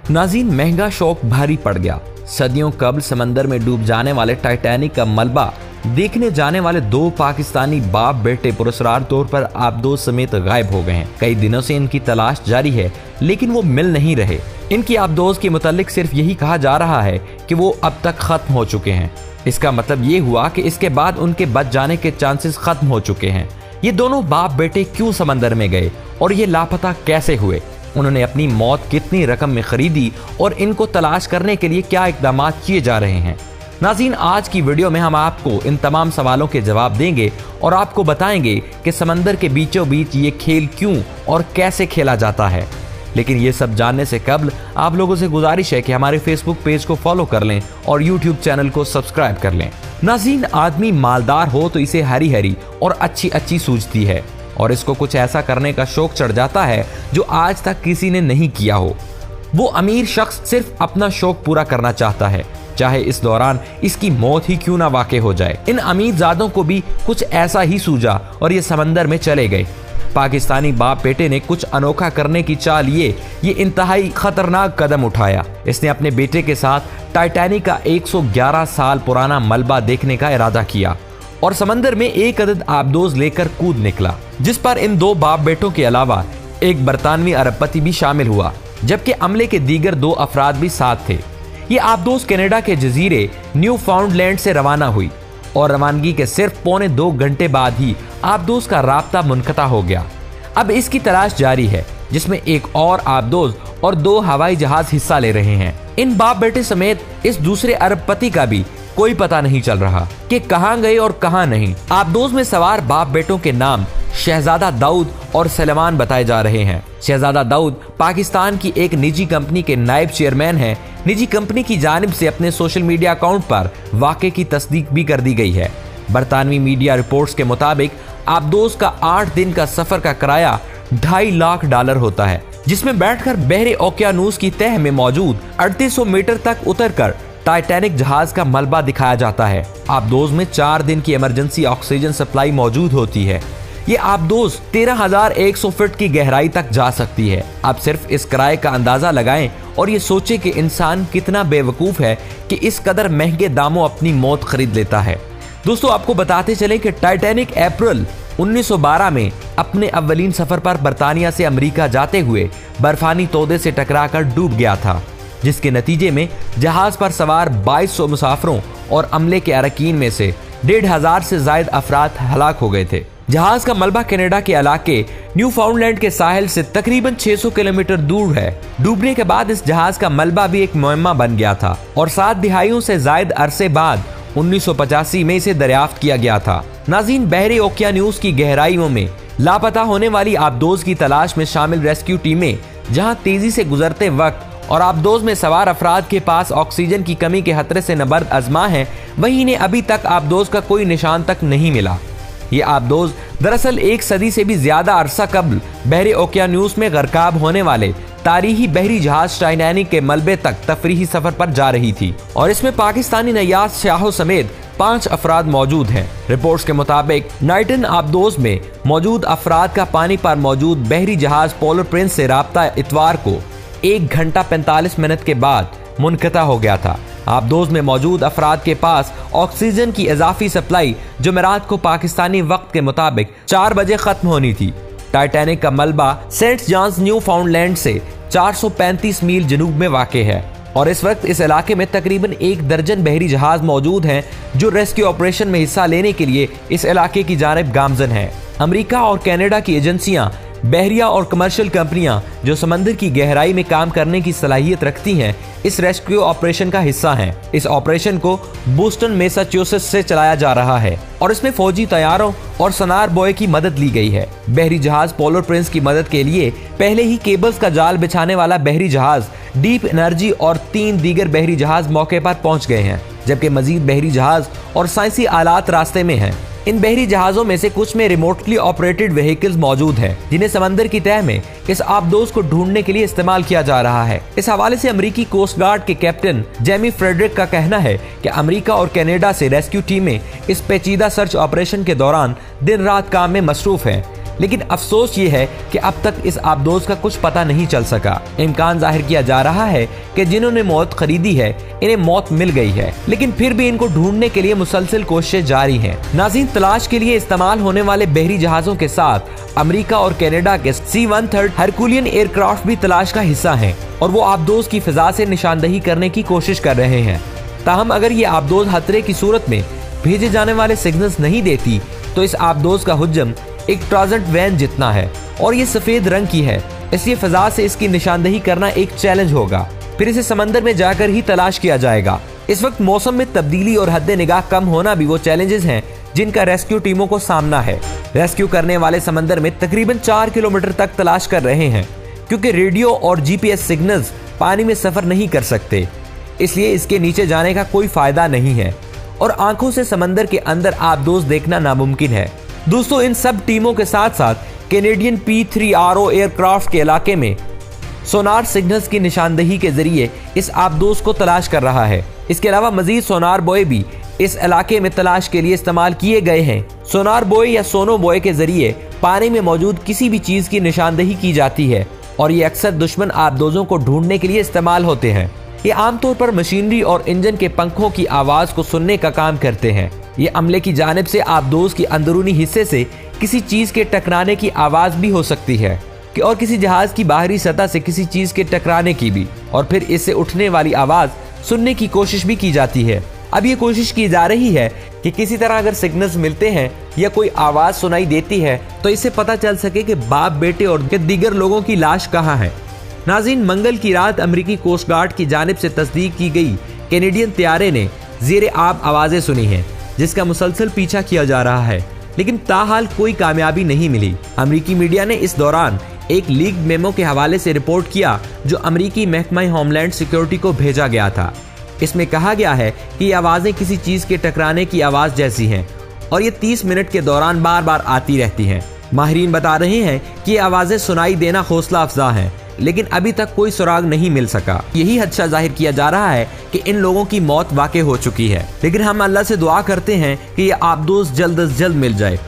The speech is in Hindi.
नाज़रीन, महंगा शौक भारी पड़ गया। सदियों कबल समंदर में डूब जाने वाले टाइटैनिक का मलबा देखने जाने वाले दो पाकिस्तानी बाप बेटे पुरस्कार तौर पर आबदोज समेत गायब हो गए हैं। कई दिनों से इनकी तलाश जारी है, लेकिन वो मिल नहीं रहे। इनकी आबदोज के मुतालिक सिर्फ यही कहा जा रहा है कि वो अब तक खत्म हो चुके हैं। इसका मतलब ये हुआ कि इसके बाद उनके बच जाने के चांसेस खत्म हो चुके हैं। ये दोनों बाप बेटे क्यों समंदर में गए और ये लापता कैसे हुए? उन्होंने अपनी मौत कितनी रकम में खरीदी और इनको तलाश करने के लिए क्या इकदाम किए जा रहे हैं? नाज़रीन, आज की वीडियो में हम आपको इन तमाम सवालों के जवाब देंगे और आपको बताएंगे कि समंदर के बीचों बीच ये खेल क्यों और कैसे खेला जाता है। लेकिन ये सब जानने से कबल आप लोगों से गुजारिश है कि हमारे फेसबुक पेज को फॉलो कर लें और यूट्यूब चैनल को सब्सक्राइब कर लें। नाज़रीन, आदमी मालदार हो तो इसे हरी हरी और अच्छी अच्छी सूझती है और इसको कुछ ऐसा करने का शौक चढ़ जाता है जो आज तक किसी ने नहीं किया हो। वो अमीर शख्स सिर्फ अपना शौक पूरा करना चाहता है, चाहे इस दौरान इसकी मौत ही क्यों ना वाक़ई हो जाए। इन अमीरजादों को भी कुछ ऐसा ही सूझा और ये समंदर में चले गए। पाकिस्तानी बाप बेटे ने कुछ अनोखा करने की चाल ये इंतहाई खतरनाक कदम उठाया। इसने अपने बेटे के साथ टाइटैनिक का 111 साल पुराना मलबा देखने का इरादा किया और समंदर में एक अदद आबदोज लेकर कूद निकला, जिस पर इन दो बाप बेटों के अलावा एक बरतानवी अरबपति भी शामिल हुआ, जबकि अमले के दीगर दो अफराद भी साथ थे। ये आबदोज कनाडा के जजीरे न्यू फाउंडलैंड से रवाना हुई और रवानगी के सिर्फ पौने 2 घंटे बाद ही आबदोज का राब्ता मुनक़ता हो गया। अब इसकी तलाश जारी है, जिसमें एक और आबदोज और 2 हवाई जहाज हिस्सा ले रहे हैं। इन बाप बेटे समेत इस दूसरे अरबपति का भी कोई पता नहीं चल रहा कि कहां गए और कहां नहीं। आबदोज में सवार बाप बेटों के नाम शहजादा दाऊद और सलमान बताए जा रहे हैं। शहजादा दाऊद पाकिस्तान की एक निजी कंपनी के नायब चेयरमैन हैं। निजी कंपनी की जानिब से अपने सोशल मीडिया अकाउंट पर वाक़े की तस्दीक भी कर दी गई है। बरतानवी मीडिया रिपोर्ट्स के मुताबिक आबदोज का 8 दिन का सफर का किराया $2.5 लाख होता है, जिसमें बैठकर बहरे ओकियानूस की तह में मौजूद 3800 मीटर तक उतरकर टाइटैनिक जहाज का मलबा दिखाया जाता है। आबदोज में 4 दिन की इमरजेंसी ऑक्सीजन सप्लाई मौजूद होती है। ये आबदोज 13,100 फीट की गहराई तक जा सकती है। आप सिर्फ इस किराए का अंदाजा लगाएं और ये सोचें कि इंसान कितना बेवकूफ है कि इस कदर महंगे दामों अपनी मौत खरीद लेता है। दोस्तों, आपको बताते चलें कि टाइटैनिक अप्रैल 1912 में अपने अव्वलीन सफर पर बरतानिया से अमेरिका जाते हुए बर्फानी तोदे से टकराकर डूब गया था, जिसके नतीजे में जहाज पर सवार 2200 मुसाफिरों और अमले के अरकान में से 1,500 से ज्यादा अफराद हलाक हो गए थे। जहाज का मलबा कनाडा के इलाके न्यू फाउंडलैंड के साहिल से तकरीबन 600 किलोमीटर दूर है। डूबने के बाद इस जहाज का मलबा भी एक मुअम्मा बन गया था और 7 दिहाइयों से ज्यादा अरसे बाद 1985 में इसे दरियाफ्त किया गया था। नाज़रीन, बहरे ओकियानूस की गहराइयों में लापता होने वाली आबदोज की तलाश में शामिल रेस्क्यू टीमें जहां तेजी से गुजरते वक्त और आबदोज में सवार अफराद के पास ऑक्सीजन की कमी के खतरे से नबर्द आजमा है, वहीं इन्हें अभी तक आबदोज का कोई निशान तक नहीं मिला। ये आबदोज दरअसल 1 सदी से भी ज्यादा अरसा कबल बहरे ओकियानूस में गरकाब होने वाले तारीखी बहरी जहाज टाइटैनिक के मलबे तक तफरीही सफर पर जा रही थी और इसमें पाकिस्तानी नयाज शाहो समेत 5 अफराद मौजूद हैं। रिपोर्ट्स के मुताबिक नाइटन आबदोज में मौजूद अफराद का पानी पर मौजूद बहरी जहाज पोलर प्रिंस से राब्ता इतवार को 1 घंटा 45 मिनट के बाद मुनक़ता हो गया था। आबदोज में मौजूद अफराद के पास ऑक्सीजन की इजाफी सप्लाई जुमेरात को पाकिस्तानी वक्त के मुताबिक 4 बजे खत्म होनी थी। टाइटैनिक का मलबा सेंट जॉन्स न्यू फाउंडलैंड से 435 मील जनूब में वाक़ है और इस वक्त इस इलाके में तकरीबन 1 दर्जन बहरी जहाज मौजूद हैं जो रेस्क्यू ऑपरेशन में हिस्सा लेने के लिए इस इलाके की जानिब गामजन हैं। अमेरिका और कनाडा की एजेंसियां, बहरिया और कमर्शियल कंपनियां जो समंदर की गहराई में काम करने की सलाहियत रखती हैं, इस रेस्क्यू ऑपरेशन का हिस्सा हैं। इस ऑपरेशन को बोस्टन मैसाचुसेट्स से चलाया जा रहा है और इसमें फौजी तैयारों और सनार बॉय की मदद ली गई है। बहरी जहाज पोलर प्रिंस की मदद के लिए पहले ही केबल्स का जाल बिछाने वाला बहरी जहाज डीप एनर्जी और 3 दीगर बहरी जहाज मौके पर पहुंच गए हैं, जबकि मजीद बहरी जहाज और साइंसी आलात रास्ते में हैं। इन बहरी जहाजों में से कुछ में रिमोटली ऑपरेटेड व्हीकल्स मौजूद हैं, जिन्हें समंदर की तह में इस आबदोज को ढूंढने के लिए इस्तेमाल किया जा रहा है। इस हवाले से अमेरिकी कोस्ट गार्ड के कैप्टन जेमी फ्रेडरिक का कहना है कि अमेरिका और कनाडा से रेस्क्यू टीमें इस पेचीदा सर्च ऑपरेशन के दौरान दिन रात काम में मसरूफ हैं। लेकिन अफसोस ये है कि अब तक इस आबदोज का कुछ पता नहीं चल सका। इम्कान जाहिर किया जा रहा है कि जिन्होंने मौत खरीदी है इन्हें मौत मिल गई है, लेकिन फिर भी इनको ढूंढने के लिए मुसलसल कोशिशें जारी हैं। नाज़रीन, तलाश के लिए इस्तेमाल होने वाले बहरी जहाजों के साथ अमेरिका और कनाडा के C-130 हरकुलियन एयरक्राफ्ट भी तलाश का हिस्सा हैं और वो आबदोज की फिजा से निशानदही करने की कोशिश कर रहे हैं। ताहम अगर ये आबदोज खतरे की सूरत में भेजे जाने वाले सिग्नल्स नहीं देती तो इस आबदोज का हुज्जम एक ट्रांजिट वैन जितना है और ये सफेद रंग की है, इसलिए फिजा से इसकी निशानदही करना एक चैलेंज होगा। फिर इसे समंदर में जाकर ही तलाश किया जाएगा। इस वक्त मौसम में तब्दीली और हद निगाह कम होना भी वो चैलेंजेस हैं जिनका रेस्क्यू टीमों को सामना है। रेस्क्यू करने वाले समंदर में तकरीबन 4 किलोमीटर तक तलाश कर रहे हैं, क्योंकि रेडियो और GPS सिग्नल्स पानी में सफर नहीं कर सकते, इसलिए इसके नीचे जाने का कोई फायदा नहीं है और आंखों से समंदर के अंदर आबदोज देखना नामुमकिन है। दोस्तों, इन सब टीमों के साथ साथ कैनेडियन P-3RO एयरक्राफ्ट के इलाके में सोनार सिग्नल्स की निशानदही के जरिए इस आबदोज को तलाश कर रहा है। इसके अलावा मजीद सोनार बॉय भी इस इलाके में तलाश के लिए इस्तेमाल किए गए हैं। सोनार बॉय या सोनो बॉय के जरिए पानी में मौजूद किसी भी चीज की निशानदही की जाती है और ये अक्सर दुश्मन आबदोजों को ढूंढने के लिए इस्तेमाल होते हैं। ये आमतौर पर मशीनरी और इंजन के पंखों की आवाज को सुनने का काम करते हैं। ये अमले की जानिब से आबदोज के अंदरूनी हिस्से से किसी चीज के टकराने की आवाज भी हो सकती है और किसी जहाज की बाहरी सतह से किसी चीज के टकराने की भी, और फिर इससे उठने वाली आवाज सुनने की कोशिश भी की जाती है। अब ये कोशिश की जा रही है कि किसी तरह अगर सिग्नल्स मिलते हैं या कोई आवाज सुनाई देती है तो इससे पता चल सके कि बाप, बेटे और दीगर लोगों की लाश कहाँ है। नाज़रीन, मंगल की रात अमेरिकी कोस्ट गार्ड की जानिब से तस्दीक की गई कैनेडियन तैयारे ने ज़ेरे आब आवाज़ें सुनी हैं, जिसका मुसलसल पीछा किया जा रहा है, लेकिन ताहाल कोई कामयाबी नहीं मिली। अमेरिकी मीडिया ने इस दौरान एक लीक मेमो के हवाले से रिपोर्ट किया जो अमेरिकी महकमा होमलैंड सिक्योरिटी को भेजा गया था। इसमें कहा गया है कि ये आवाज़ें किसी चीज़ के टकराने की आवाज़ जैसी हैं और ये 30 मिनट के दौरान बार बार आती रहती हैं। माहिरीन बता रहे हैं कि ये आवाज़ें सुनाई देना हौसला अफजा हैं, लेकिन अभी तक कोई सुराग नहीं मिल सका। यही खदशा जाहिर किया जा रहा है कि इन लोगों की मौत वाक़ई हो चुकी है, लेकिन हम अल्लाह से दुआ करते हैं कि ये आबदोज जल्द अज जल्द मिल जाए।